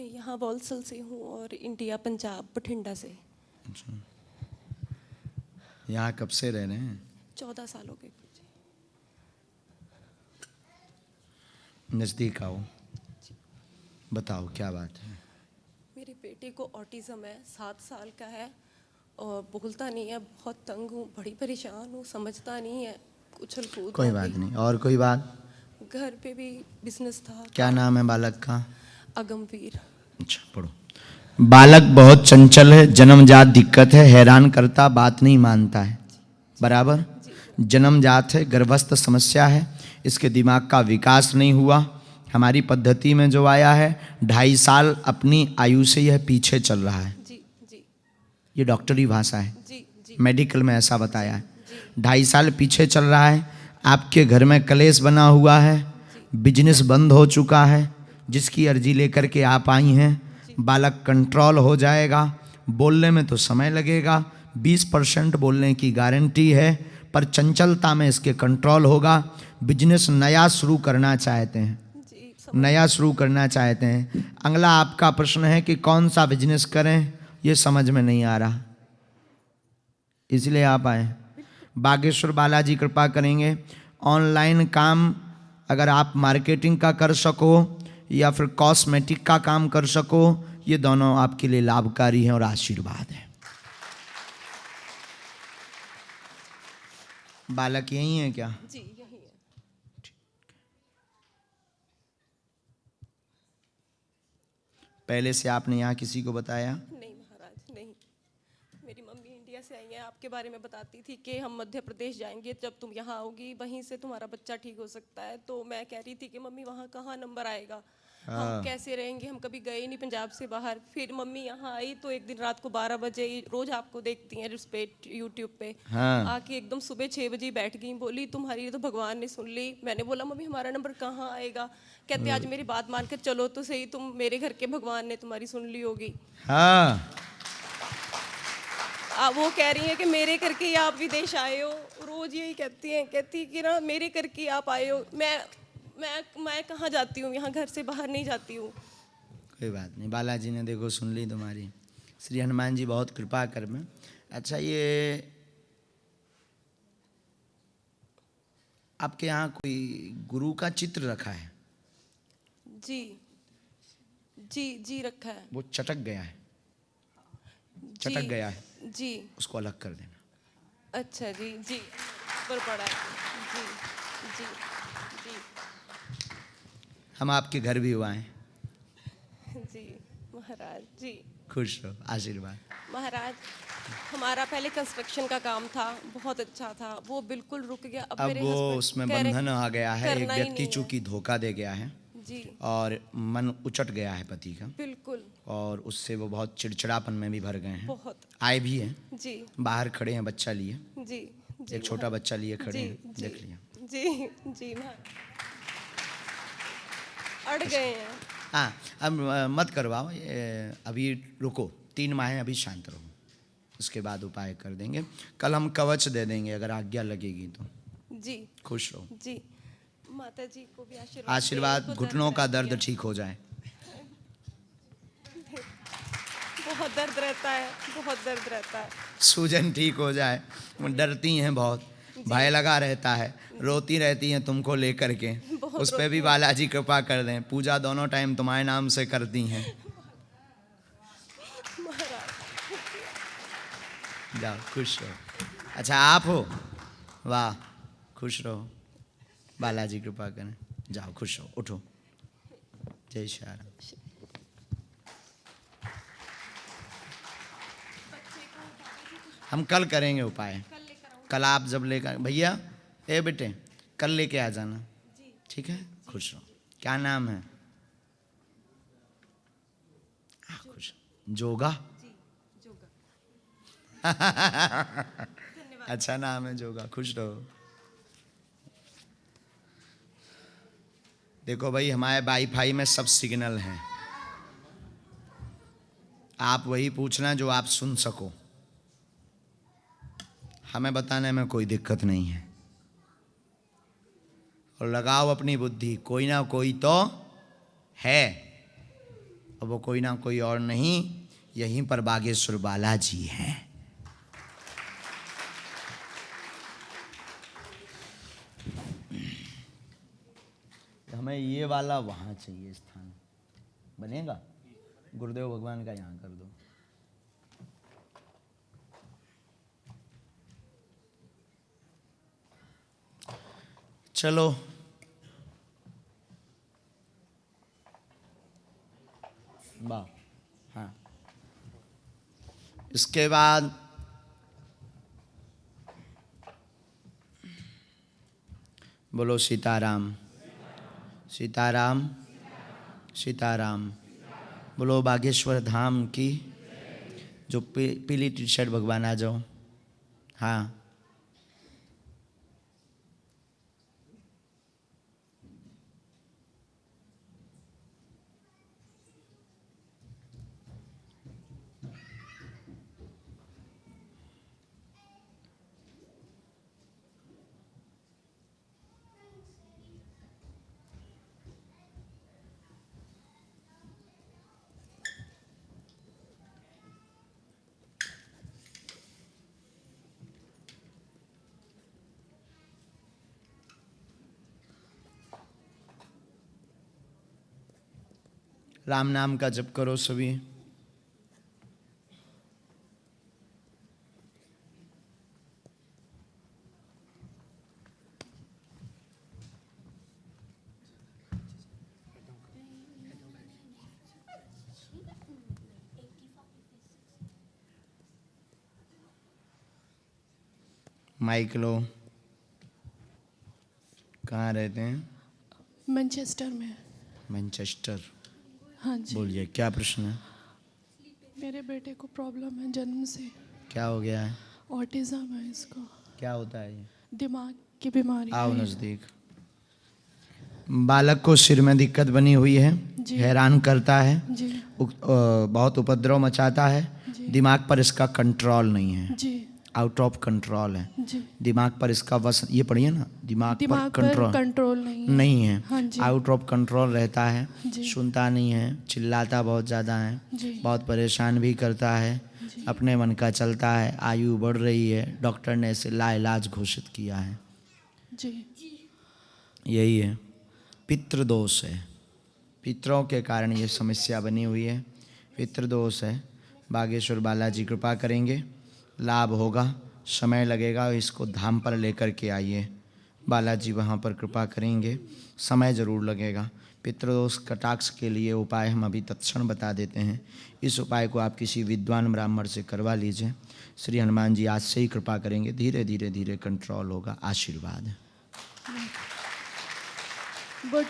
यहाँ वॉलसल से हूँ और इंडिया पंजाब बठिंडा से। अच्छा, यहाँ कब से रह रहे हैं? 14 साल हो गए। नज़दीक आओ, बताओ क्या बात है। मेरे बेटे को ऑटिज़म है, 7 साल का है और बोलता नहीं है, बहुत तंग हूँ, बड़ी परेशान हूँ, समझता नहीं है, उछल कूद। कोई बात नहीं। और कोई बात? घर पे भी बिजनेस था। क्या नाम है बालक का? अगमवीर। अच्छा, पढ़ो। बालक बहुत चंचल है, जन्मजात दिक्कत है, हैरान करता, बात नहीं मानता है, बराबर। जन्मजात है, गर्भस्थ समस्या है, इसके दिमाग का विकास नहीं हुआ। हमारी पद्धति में जो आया है 2.5 साल अपनी आयु से यह पीछे चल रहा है। जी जी। ये डॉक्टरी भाषा है, जी जी। मेडिकल में ऐसा बताया है। 2.5 साल पीछे चल रहा है। आपके घर में कलेश बना हुआ है, बिजनेस बंद हो चुका है, जिसकी अर्जी लेकर के आप आई हैं। बालक कंट्रोल हो जाएगा, बोलने में तो समय लगेगा, 20% बोलने की गारंटी है, पर चंचलता में इसके कंट्रोल होगा। बिजनेस नया शुरू करना चाहते हैं, नया शुरू करना चाहते हैं। अगला आपका प्रश्न है कि कौन सा बिजनेस करें, ये समझ में नहीं आ रहा, इसलिए आप आए। बागेश्वर बालाजी कृपा करेंगे। ऑनलाइन काम अगर आप मार्केटिंग का कर सको या फिर कॉस्मेटिक का काम कर सको, ये दोनों आपके लिए लाभकारी हैं और आशीर्वाद है। बालक यही है क्या? जी यही है। पहले से आपने यहाँ किसी को बताया? नहीं महाराज, नहीं। मेरी मम्मी इंडिया से आई है, आपके बारे में बताती थी कि हम मध्य प्रदेश जाएंगे, जब तुम यहाँ आओगी वहीं से तुम्हारा बच्चा ठीक हो सकता है। तो मैं कह रही थी कि मम्मी वहाँ कहाँ नंबर आएगा, हम कैसे रहेंगे, हम कभी गए नहीं पंजाब से बाहर। फिर मम्मी यहाँ आई तो एक दिन रात को 12 बजे, रोज आपको देखती हैं उस पे यूट्यूब पे, आके एकदम सुबह 6 बजे बैठ गई, बोली तुम्हारी तो भगवान ने सुन ली। मैंने बोला मम्मी हमारा नंबर कहाँ आएगा? कहते आज मेरी बात मानकर चलो तो सही, तुम मेरे घर के भगवान ने तुम्हारी सुन ली होगी। हाँ, वो कह रही हैं कि मेरे करके ही आप विदेश आए हो, रोज यही कहती हैं, कहती कि ना मेरे करके ही आप आए हो। मैं कहाँ जाती हूँ, यहाँ घर से बाहर नहीं जाती हूँ। कोई बात नहीं, बालाजी ने देखो सुन ली तुम्हारी। श्री हनुमान जी बहुत कृपा कर में। अच्छा, ये आपके यहाँ कोई गुरु का चित्र रखा है? जी जी जी रखा है। वो चटक गया है, चटक गया है जी, उसको अलग कर देना। अच्छा जी जी, पर पड़ा है। जी जी जी। हम आपके घर भी हुआ हैं। जी महाराज जी। खुश रहो, आशीर्वाद। महाराज हमारा पहले कंस्ट्रक्शन का काम था, बहुत अच्छा था, वो बिल्कुल रुक गया। अब मेरे वो हस्बैंड उसमें बंधन आ गया है, एक करना ही व्यक्ति नहीं है। चूंकि धोखा दे गया है जी और मन उचट गया है पति का, बिल्कुल, और उससे वो बहुत चिड़चिड़ापन में भी भर गए हैं। बहुत। आए भी हैं, जी बाहर खड़े हैं, बच्चा लिए, जी जी, एक छोटा बच्चा लिए खड़े जी हैं, जी देख लिया। जी जी अड़ गए हैं। हाँ, अब मत करवाओ ये, अभी रुको, 3 माह अभी शांत रहो, उसके बाद उपाय कर देंगे। कल हम कवच दे देंगे अगर आज्ञा लगेगी तो। जी खुश रहो। जी, माता जी को भी आशीर्वाद आशीर्वाद, घुटनों का दर्द ठीक हो जाए। बहुत दर्द रहता है, बहुत दर्द रहता है। सूजन ठीक हो जाए। वो डरती हैं बहुत, भय लगा रहता है, रोती रहती हैं तुमको लेकर के, उस पर भी बालाजी कृपा कर दें। पूजा दोनों टाइम तुम्हारे नाम से करती हैं। जाओ, खुश रहो। अच्छा, आप हो? वाह, खुश रहो, बालाजी कृपा करें। जाओ, खुश रहो, उठो। जय श्री राम। हम कल करेंगे उपाय, कल आप जब लेकर, भैया ए बेटे कल लेके आ जाना, ठीक है? खुश रहो। क्या नाम है? खुश। जोगा? अच्छा नाम है जोगा, खुश रहो। देखो भाई, हमारे वाईफाई में सब सिग्नल हैं, आप वही पूछना जो आप सुन सको, हमें बताने में कोई दिक्कत नहीं है। और लगाओ अपनी बुद्धि, कोई ना कोई तो है। और वो कोई ना कोई और नहीं, यहीं पर बागेश्वर बालाजी हैं। हमें ये वाला वहाँ चाहिए स्थान, बनेगा? गुरुदेव भगवान का यहाँ कर दो। चलो वाह, हाँ। इसके बाद बोलो सीताराम, सीताराम, सीताराम। बोलो बागेश्वर धाम की। जो पीली टी शर्ट भगवान आ जाओ। हाँ, राम नाम का जप करो सभी। माइक लो। कहाँ रहते हैं? मैनचेस्टर में। मैनचेस्टर। हाँ जी। बोलिए, क्या प्रश्न है? मेरे बेटे को प्रॉब्लम है जन्म से। क्या हो गया है? ऑटिज्म है इसको। क्या होता है ये? दिमाग की बीमारी आओ है। नजदीक। बालक को सिर में दिक्कत बनी हुई है, जी। हैरान करता है, जी बहुत उपद्रव मचाता है, जी। दिमाग पर इसका कंट्रोल नहीं है, जी आउट ऑफ कंट्रोल है। जी। दिमाग पर इसका वश, ये पढ़िए ना, दिमाग पर पर कंट्रोल कंट्रोल नहीं है। नहीं है, हाँ जी। आउट ऑफ कंट्रोल रहता है, जी। सुनता नहीं है, चिल्लाता बहुत ज़्यादा है, जी। बहुत परेशान भी करता है, जी। अपने मन का चलता है, आयु बढ़ रही है, डॉक्टर ने इसे लाइलाज घोषित किया है। जी। यही है, पितृदोष है, पितरों के कारण ये समस्या बनी हुई है, पितृदोष है। बागेश्वर बालाजी कृपा करेंगे, लाभ होगा, समय लगेगा, इसको धाम पर लेकर के आइए। बालाजी वहाँ पर कृपा करेंगे, समय ज़रूर लगेगा। पितृदोष कटाक्ष के लिए उपाय हम अभी तत्क्षण बता देते हैं। इस उपाय को आप किसी विद्वान ब्राह्मण से करवा लीजिए। श्री हनुमान जी आज से ही कृपा करेंगे, धीरे धीरे धीरे कंट्रोल होगा। आशीर्वाद। बट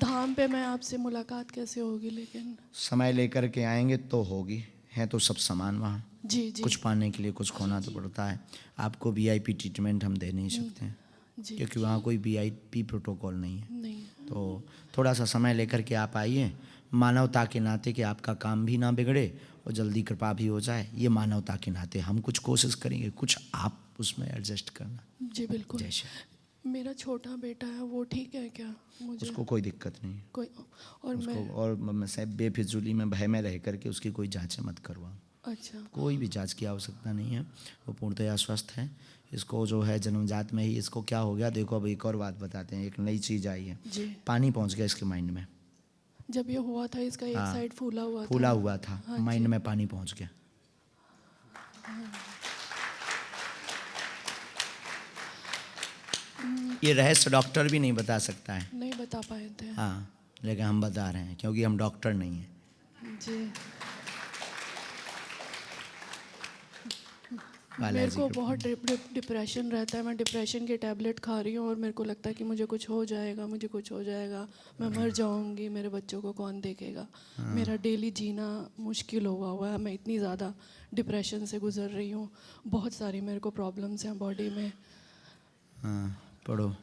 धाम पे मैं आपसे मुलाकात कैसे होगी? लेकिन समय लेकर के आएंगे तो होगी, है तो सब समान वहाँ। जी जी। कुछ पाने के लिए कुछ खोना तो पड़ता है। आपको वीआईपी ट्रीटमेंट हम दे नहीं सकते हैं, जी। क्योंकि वहाँ कोई वीआईपी प्रोटोकॉल नहीं है। नहीं। तो थोड़ा सा समय लेकर के आप आइए, मानवता के नाते कि आपका काम भी ना बिगड़े और जल्दी कृपा भी हो जाए। ये मानवता के नाते हम कुछ कोशिश करेंगे, कुछ आप उसमें एडजस्ट करना। जी बिल्कुल। जैसे मेरा छोटा बेटा है, वो ठीक है क्या? मुझे उसको कोई दिक्कत नहीं है, कोई और उसको मैं। और मैं बेफिजूली में भय में रह करके उसकी कोई जांचें मत करवाओ। अच्छा। कोई भी जांच की आवश्यकता नहीं है, वो पूर्णतया स्वस्थ है। इसको जो है जन्मजात में ही इसको क्या हो गया, देखो अब एक और बात बताते हैं, एक नई चीज़ आई है। जी। पानी पहुंच गया इसके माइंड में। जब ये हुआ था इसका एक हाँ, साइड फूला हुआ फूला था। हुआ था, हाँ माइंड जी। में पानी पहुंच गया। ये रहस्य डॉक्टर भी नहीं बता सकता है। नहीं बता पाए थे। हाँ, लेकिन हम बता रहे हैं क्योंकि हम डॉक्टर नहीं हैं। जी। बालाजी मेरे को कृपा। बहुत डिप्रेशन रहता है। मैं डिप्रेशन की टैबलेट खा रही हूँ और मेरे को लगता है कि मुझे कुछ हो जाएगा, मुझे कुछ हो जाएगा, मैं मर जाऊंगी, मेरे बच्चों को कौन देखेगा। मेरा डेली जीना मुश्किल हुआ है। मैं इतनी ज़्यादा डिप्रेशन से गुजर रही हूँ। बहुत सारी मेरे को प्रॉब्लम्स हैं बॉडी में। हाँ, पढ़ो।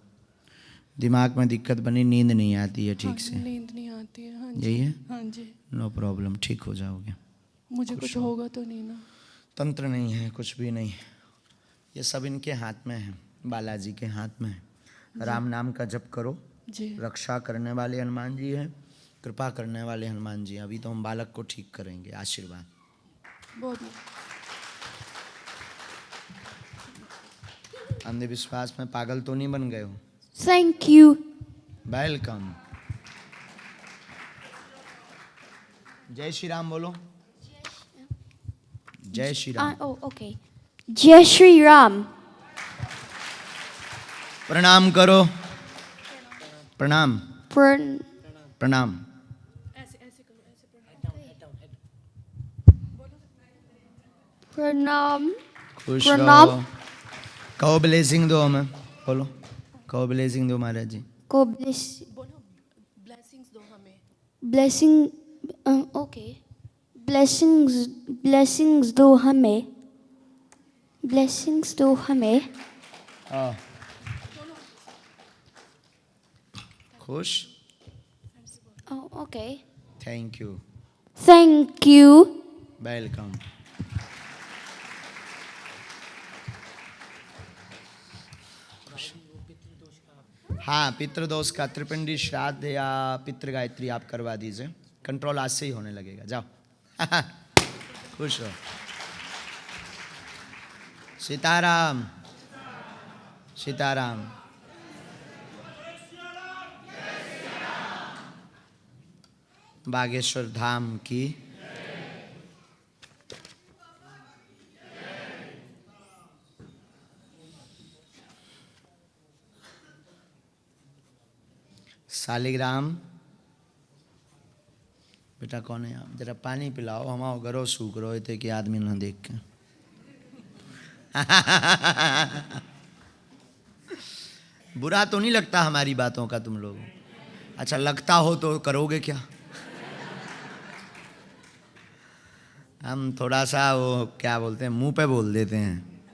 दिमाग में दिक्कत बनी, नींद नहीं आती है ठीक से, नींद नहीं आती है। हाँ जी। यही है? हाँ जी। नो प्रॉब्लम, ठीक हो जाओगे। मुझे कुछ होगा तो नहीं ना? तंत्र नहीं है, कुछ भी नहीं, ये सब इनके हाथ में है, बालाजी के हाथ में है। राम नाम का जप करो, जी। रक्षा करने वाले हनुमान जी हैं। कृपा करने वाले हनुमान जी, अभी तो हम बालक को ठीक करेंगे। आशीर्वाद। बहुत अंधविश्वास में पागल तो नहीं बन गए हो? Thank you. वेलकम। जय श्री राम बोलो। जय Shri Ram. Oh, okay. Jai Shri Ram. प्रणाम करो। प्रणाम। Pran- प्रणाम। Pranam. खुश प्रणाम। रहो। कहो ब्लेसिंग दो हमें। बोलो, कहो ब्लेसिंग दो महाराज जी। को bless, ब्लेसिंग्स दो हमें। blessing. Okay. Blessings do हमें. Blessings do हमें. हाँ। खुश। Oh, okay. Thank you. Thank you. Welcome. हाँ, पितृदोष का त्रिपिंडी श्राद्ध या पितृ गायत्री आप करवा दीजिए। कंट्रोल आज से ही होने लगेगा। जाओ। खुश हो। सीताराम। सीताराम। बागेश्वर धाम की। शालिग्राम। बेटा कौन है आप? जरा पानी पिलाओ, हमारो घरों सूख रहे थे कि आदमी ना देख के। बुरा तो नहीं लगता हमारी बातों का तुम लोग? अच्छा लगता हो तो करोगे क्या? हम थोड़ा सा वो क्या बोलते हैं, मुंह पे बोल देते हैं।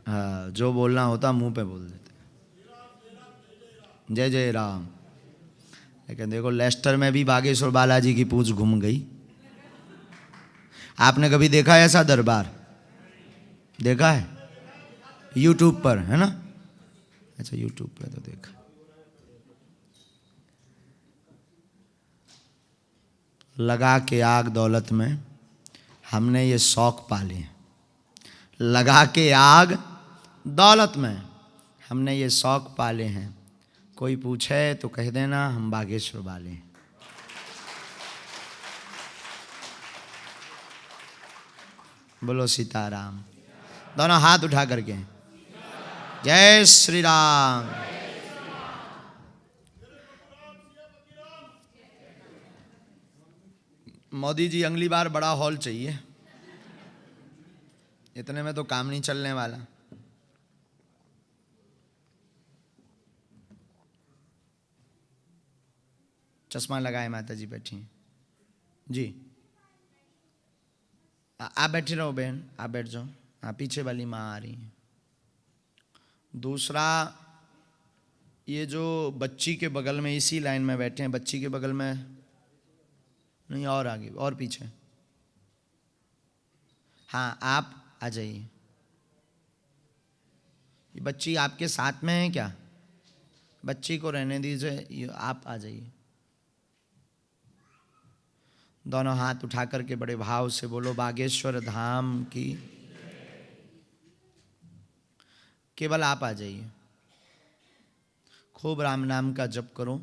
हाँ, जो बोलना होता मुंह पे बोल देते। जय जय राम। लेकिन देखो लेस्टर में भी बागेश्वर बालाजी की पूंछ घूम गई। आपने कभी देखा है ऐसा दरबार? देखा है? यूट्यूब पर है ना? अच्छा यूट्यूब पर तो देखा। लगा के आग दौलत में हमने ये शौक पाले हैं। लगा के आग दौलत में हमने ये शौक पाले हैं। कोई पूछे तो कह देना हम बागेश्वर वाले हैं। बोलो सीताराम। दोनों हाथ उठा करके जय श्री राम। मोदी जी अगली बार बड़ा हॉल चाहिए, इतने में तो काम नहीं चलने वाला। चश्मा लगाए माता जी बैठी हैं जी। आप बैठी रहो बहन, आप बैठ जाओ। हाँ, पीछे वाली माँ आ रही है। दूसरा, ये जो बच्ची के बगल में इसी लाइन में बैठे हैं, बच्ची के बगल में नहीं, और आगे और पीछे। हाँ, आप आ जाइए। ये बच्ची आपके साथ में है क्या? बच्ची को रहने दीजिए, आप आ जाइए। दोनों हाथ उठा करके बड़े भाव से बोलो बागेश्वर धाम की। केवल आप आ जाइए। खूब राम नाम का जप करो।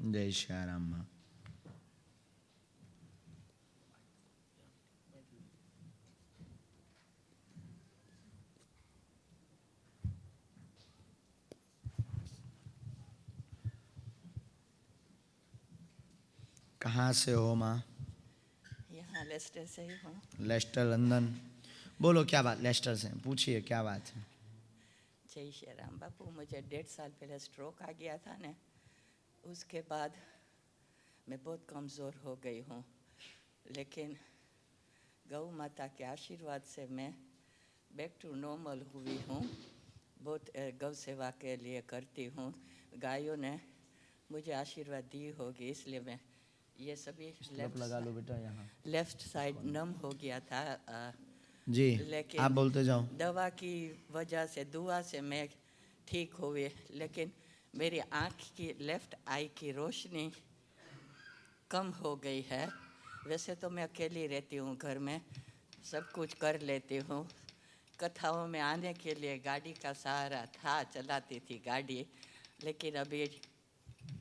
जय श्री राम माँ। कहाँ से हो माँ? यहाँ लेस्टर से ही हूँ। Leicester London. बोलो क्या बात? लेस्टर से पूछिए क्या बात है। जय श्री राम बापू, मुझे 1.5 साल पहले स्ट्रोक आ गया था ना, उसके बाद मैं बहुत कमज़ोर हो गई हूँ। लेकिन गौ माता के आशीर्वाद से मैं बैक टू नॉर्मल हुई हूँ। बहुत गौ सेवा के लिए करती हूँ। गायों ने मुझे आशीर्वाद दी होगी, इसलिए मैं ये सभी लगा लो बेटा यहाँ। लेफ्ट साइड नम हो गया था। जी लेकिन आप बोलते जाओ। दवा की वजह से, दुआ से मैं ठीक हुई, लेकिन मेरी आँख की, लेफ्ट आई की रोशनी कम हो गई है। वैसे तो मैं अकेली रहती हूँ, घर में सब कुछ कर लेती हूँ। कथाओं में आने के लिए गाड़ी का सहारा था, चलाती थी गाड़ी, लेकिन अभी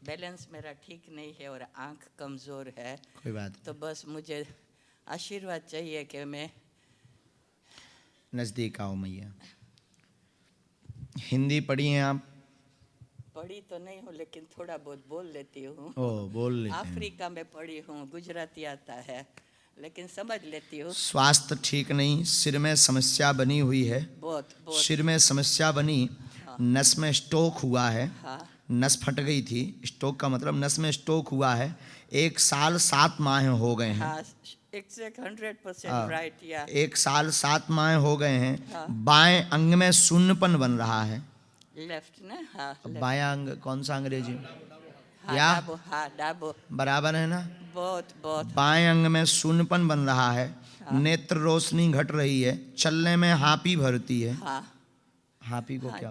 बैलेंस मेरा ठीक नहीं है और आँख कमज़ोर है। कोई बात तो बस मुझे आशीर्वाद चाहिए कि मैं नज़दीक आओ मैया। हिंदी पढ़ी हैं आप? पढ़ी तो नहीं हूँ, लेकिन थोड़ा बहुत बोल लेती हूँ। ओ बोल लेते हैं। अफ्रीका में पढ़ी हूँ, गुजराती आता है, लेकिन समझ लेती हूँ। स्वास्थ्य ठीक नहीं, सिर में समस्या बनी हुई है। बहुत बहुत। सिर में समस्या बनी, नस में स्ट्रोक हुआ है। हाँ नस फट गई थी। स्ट्रोक का मतलब नस में स्ट्रोक हुआ है। 1 साल 7 माह हो गए हैं। हाँ, एग्जैक्ट 100% राइट। या 1 साल 7 माह हो गए हैं। हाँ। बाएं अंग में शून्यपन बन रहा है। लेफ्ट ना? हाँ अब left। बायां अंग कौन सा अंग्रेजी? हाँ या डाबो, हाँ डाबो। बराबर है ना? बहुत बहुत। बाएं अंग में शून्यपन बन रहा है। नेत्र रोशनी घट रही है। चलने में हापी भरती है। हाँ हापी को हाँ क्या?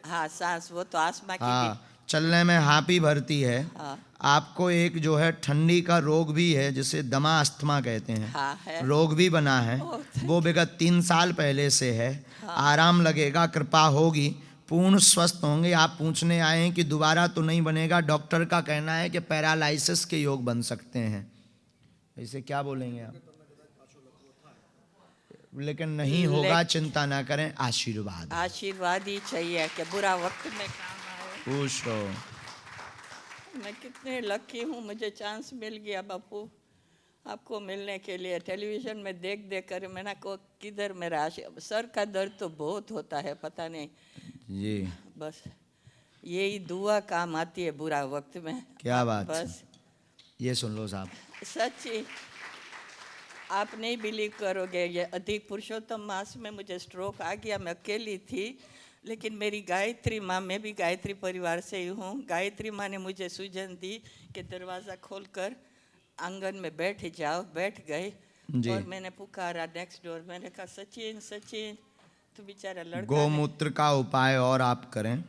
हाँ, सांस, वो तो आसमा की हाँ, चलने में हापी भरती है। हाँ आपको एक जो है ठंडी का रोग भी है, जिसे दमा अस्थमा कहते हैं। हाँ है। रोग भी बना है। ओह, वो विगत 3 साल पहले से है। आराम लगेगा, कृपा होगी, पूर्ण स्वस्थ होंगे। आप पूछने आए हैं कि दोबारा तो नहीं बनेगा। डॉक्टर का कहना है कि पैरालिसिस के योग बन सकते हैं। इसे क्या बोलेंगे आप? लेकिन नहीं होगा, चिंता ना करें, आशीर्वाद। आशीर्वाद ही चाहिए कि बुरा वक्त में काम आए। खुश हो। मैं कितने लकी हूँ, मुझे चांस मिल गया बापू आपको मिलने के लिए। टेलीविज़न में देख देख कर मैंने को किधर मेरा सर का दर्द तो बहुत होता है, पता नहीं जी बस यही दुआ काम आती है बुरा वक्त में। क्या बात है। बस ये सुन लो साहब। सच्ची, आप नहीं बिलीव करोगे, ये अधिक पुरुषोत्तम मास में मुझे स्ट्रोक आ गया। मैं अकेली थी, लेकिन मेरी गायत्री माँ, मैं भी गायत्री परिवार से ही हूँ। गायत्री माँ ने मुझे सूझन दी कि दरवाज़ा खोलकर आंगन में बैठ जाओ। बैठ गए जी। और मैंने पुकारा नेक्स्ट डोर। मैंने कहा सचिन सचिन, तो बेचारा लड़का गौमूत्र का उपाय और आप करें।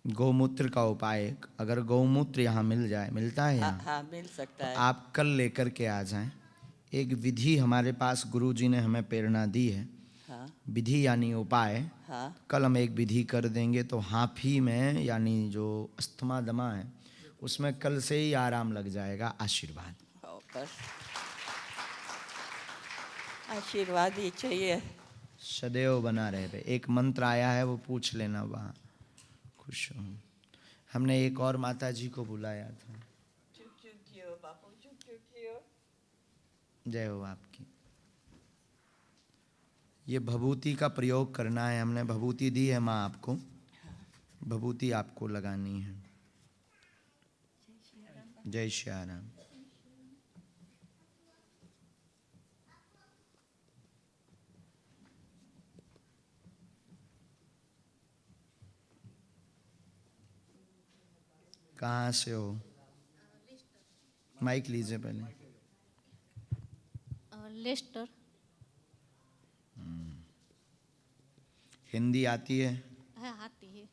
गौमूत्र का उपाय, अगर गौमूत्र यहाँ मिल जाए, मिलता है यहाँ? हाँ मिल सकता है। आप कल लेकर के आ जाएं। एक विधि हमारे पास गुरुजी ने हमें प्रेरणा दी है। हाँ विधि यानी उपाय। हाँ कल हम एक विधि कर देंगे, तो हाफी में यानी जो अस्थमा दमा है उसमें कल से ही आराम लग जाएगा। आशीर्वाद। बस आशीर्वाद ही चाहिए। सदैव बना रहे पे। एक मंत्र आया है, वो पूछ लेना वहाँ। खुश हूँ। हमने एक और माता जी को बुलाया था। चुप चुप जियो बापू, चुप चुप जियो। जय हो आपकी। ये भभूति का प्रयोग करना है। हमने भभूति दी है माँ आपको। भभूति आपको लगानी है। जय श्री राम। कहाँ से हो? माइक लीजिए पहले। लेस्टर। हिंदी आती है? है, आती है।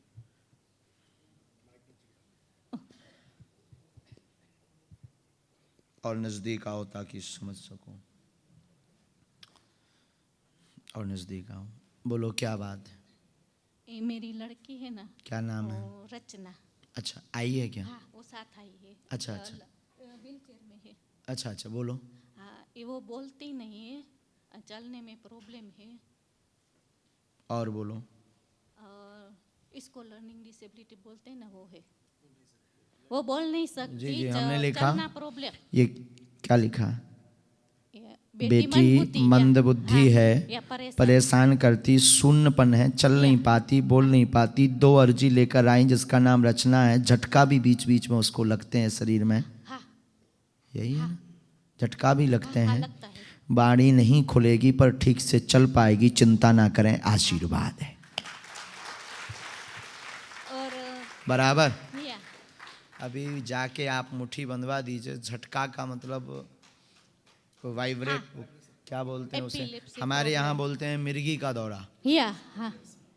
और नज़दीक आओ ताकि समझ सको। और नज़दीक आओ। बोलो क्या बात है? ये मेरी लड़की है ना, क्या नाम है? वो रचना। अच्छा, आई है क्या? हाँ, वो साथ आई है। अच्छा, अच्छा। व्हील चेयर में है। अच्छा अच्छा, बोलो। हाँ, ये वो बोलती नहीं है, चलने में प्रॉब्लम है। और बोलो। और इसको लर्निंग डिसेबिलिटी बोलते हैं ना, वो है। वो बोल नहीं सकती। जी जी, हमने लिखा। चलना प्रॉब्लम। ये क्या लिखा? बेटी बेटी मंद बुद्धि है, या परेशान करती, शून्यपन है, चल नहीं पाती, बोल नहीं पाती। 2 अर्जी लेकर आई जिसका नाम रचना है। झटका भी बीच बीच में उसको लगते हैं शरीर में। हाँ यही है ना? झटका भी लगते हाँ, हैं। लगता है। बाणी नहीं खुलेगी पर ठीक से चल पाएगी, चिंता ना करें, आशीर्वाद है। और बराबर। या अभी जाके आप मुट्ठी बंधवा दीजिए। झटका का मतलब वाइब्रेट, क्या बोलते हैं उसे, Epilepsy हमारे यहाँ problem. बोलते हैं मिर्गी का दौरा। या हाँ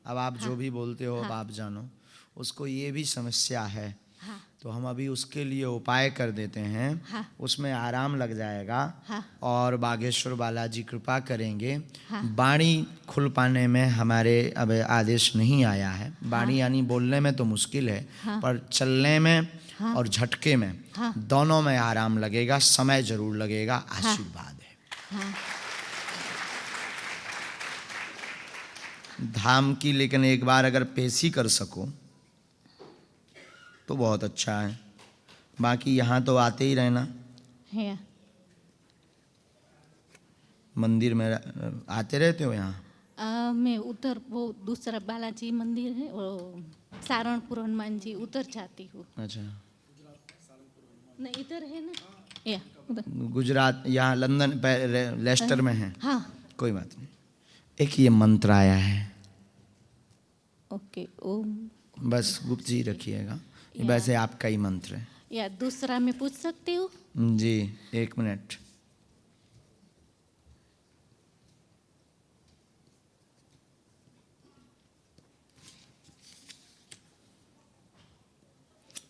अब आप जो भी बोलते हो अब आप जानो, उसको ये भी समस्या है। हाँ तो हम अभी उसके लिए उपाय कर देते हैं, हाँ। उसमें आराम लग जाएगा। हाँ। और बागेश्वर बालाजी कृपा करेंगे। हाँ। बाणी खुल पाने में हमारे अब आदेश नहीं आया है। बाणी यानी बोलने में तो मुश्किल है, हाँ। पर चलने में हाँ। और झटके में हाँ। दोनों में आराम लगेगा, समय जरूर लगेगा, आशीर्वाद है। हाँ धाम की, लेकिन एक बार अगर पेशी कर सको तो बहुत अच्छा है। बाकी यहाँ तो आते ही रहना, या मंदिर में आते रहते हो यहाँ। मैं उधर वो दूसरा बालाजी मंदिर है, वो सारणपुर हनुमान जी, उधर जाती हूँ। अच्छा, नहीं इधर है ना, या उधर। गुजरात, यहाँ लंदन लेस्टर में है। हाँ कोई बात नहीं। एक ये मंत्र आया है, ओके। ओम बस गुप्त जी रखिएगा, ये या। वैसे आपका ही मंत्र है। या दूसरा मैं पूछ सकती हूँ? जी, 1 मिनट।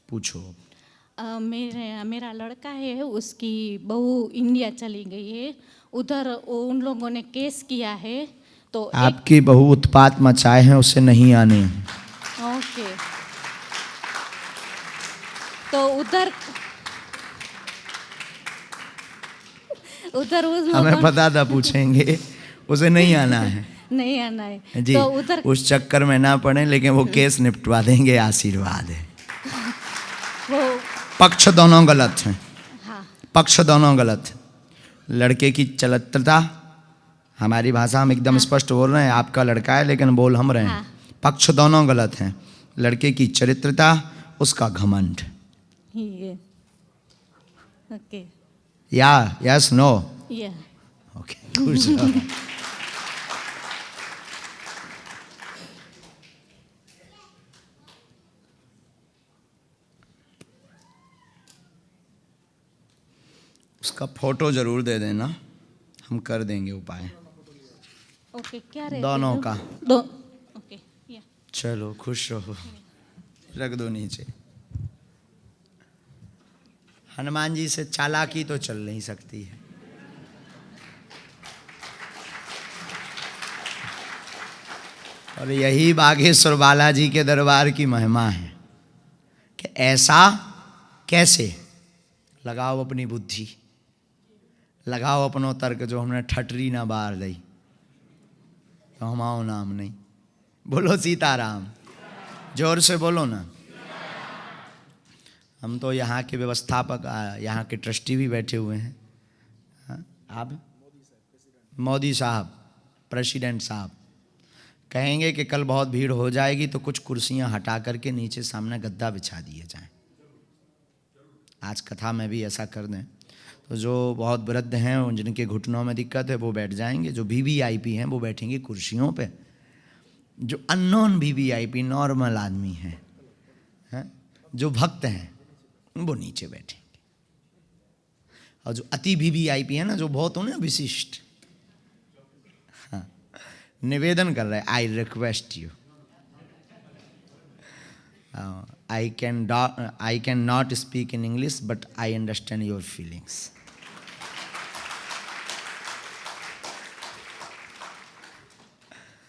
पूछो। मेरा लड़का है, उसकी बहू इंडिया चली गई है, उधर उन लोगों ने केस किया है तो आपकी बहू उत्पात मचाए हैं, उसे नहीं आने। ओके। तो उधर उधर उस हमें लोगों पता था पूछेंगे, उसे नहीं आना है नहीं आना है जी। तो उधर उस चक्कर में ना पड़े, लेकिन वो केस निपटवा देंगे, आशीर्वाद है। वो पक्ष दोनों गलत हैं, हाँ पक्ष दोनों गलत। लड़के की चरित्रता, हमारी भाषा हम एकदम स्पष्ट बोल रहे हैं, आपका लड़का है लेकिन बोल हम रहे हैं। हाँ। पक्ष दोनों गलत हैं। लड़के की चरित्रता, उसका घमंड। ये ओके या यस नो या ओके, खुश रहो। उसका फोटो जरूर दे देना, हम कर देंगे उपाय ओके। क्या रहते दोनों हो? का। दो ओके या चलो खुश रहो, रख दो नीचे। हनुमान जी से चालाकी तो चल नहीं सकती है। और यही बागेश्वर बालाजी के दरबार की महिमा है कि ऐसा कैसे। लगाओ अपनी बुद्धि, लगाओ अपनो तर्क, जो हमने ठटरी ना बार दी तो हमाओ नाम नहीं। बोलो सीताराम, जोर से बोलो ना। हम तो यहाँ के व्यवस्थापक, यहाँ के ट्रस्टी भी बैठे हुए हैं। हाँ, आप मोदी साहब, प्रेसिडेंट साहब कहेंगे कि कल बहुत भीड़ हो जाएगी तो कुछ कुर्सियाँ हटा करके नीचे सामने गद्दा बिछा दिए जाएं। आज कथा में भी ऐसा कर दें तो जो बहुत वृद्ध हैं, जिनके घुटनों में दिक्कत है, वो बैठ जाएंगे। जो वीवीआईपी हैं वो बैठेंगे कुर्सियों पे। जो अननोन वीवीआईपी नॉर्मल आदमी हैं, जो भक्त हैं, वो नीचे बैठेंगे। और जो अति वीवीआईपी है ना, जो बहुत उन्हें विशिष्ट, हाँ, निवेदन कर रहे हैं, I request you, I can not speak in English, but I understand your feelings.